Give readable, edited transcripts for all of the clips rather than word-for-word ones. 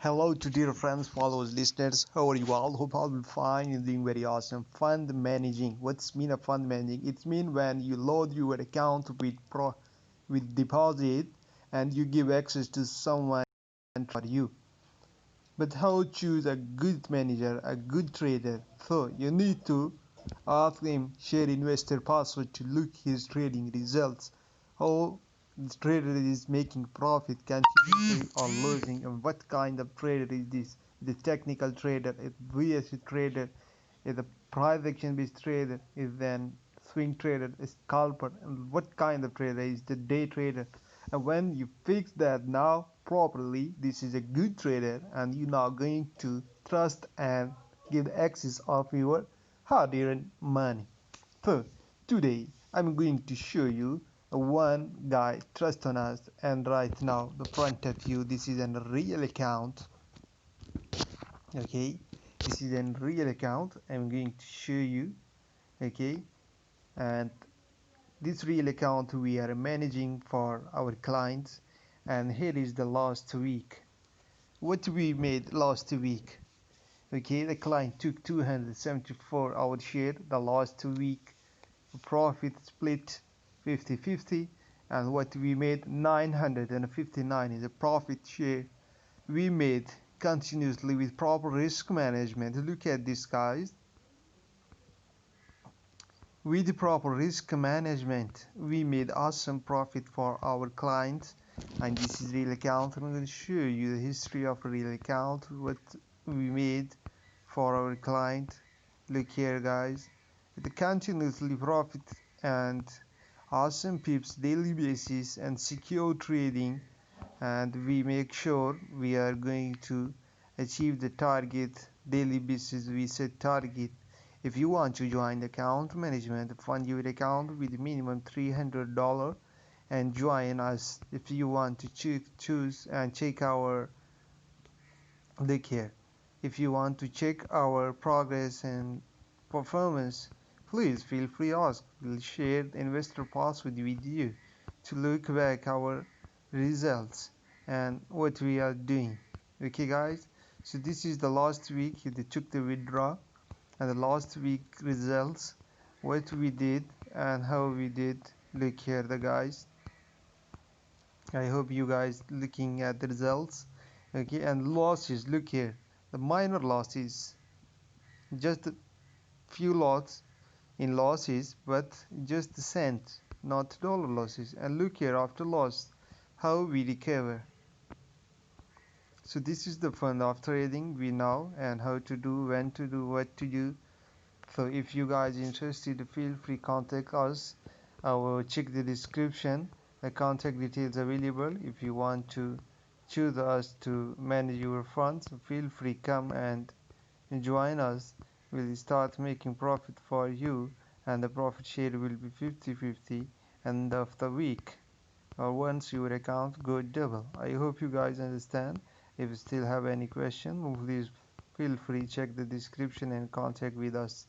Hello to dear friends, followers, listeners. How are you all? Hope all will fine. You're doing very awesome. Fund managing. What's mean of fund managing? It means when you load your account with deposit and you give access to someone for you. But how choose a good manager, a good trader? So you need to ask him share investor password to look his trading results. How the trader is making profit continuously or losing, and what kind of trader is this? The technical trader, a VS trader, is a price action based trader, is then swing trader, a scalper, and what kind of trader is the day trader. And when you fix that now properly, this is a good trader, and you're now going to trust and give the access of your hard-earned money. So today I'm going to show you one guy trust on us, and right now the front of you, this is a real account. Okay, this is a real account. I'm going to show you. Okay, and this real account we are managing for our clients, and here is the last week what we made last week. Okay, the client took 274 our share the last week. Profit split 50-50, and what we made 959 is a profit share we made continuously with proper risk management. Look at this, guys. With the proper risk management, we made awesome profit for our clients. And this is real account. I'm going to show you the history of a real account, what we made for our client. Look here, guys. The continuously profit and awesome pips daily basis and secure trading, and we make sure we are going to achieve the target daily basis. We set target. If you want to join the account management, fund your account with minimum $300 and join us. If you want to choose and check our look here, if you want to check our progress and performance, please feel free to ask. We'll share the investor password with you to look back our results and what we are doing. Okay, guys, so this is the last week they took the withdraw, and the last week results, what we did and how we did. Look here, the guys. I hope you guys looking at the results. Okay, and losses, look here, the minor losses, just a few lots in losses, but just the cent, not dollar losses. And look here, after loss, how we recover. So this is the fun of trading. We know and how to do, when to do, what to do. So if you guys interested, feel free contact us. I will check the description, the contact details available. If you want to choose us to manage your funds, feel free come and join us. We'll start making profit for you, and the profit share will be 50-50 end of the week, or once your account go double. I hope you guys understand. If you still have any question, please feel free check the description and contact with us.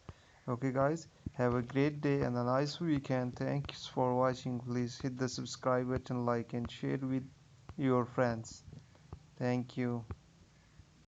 Okay, guys, have a great day and a nice weekend. Thanks for watching. Please hit the subscribe button, like and share with your friends. Thank you.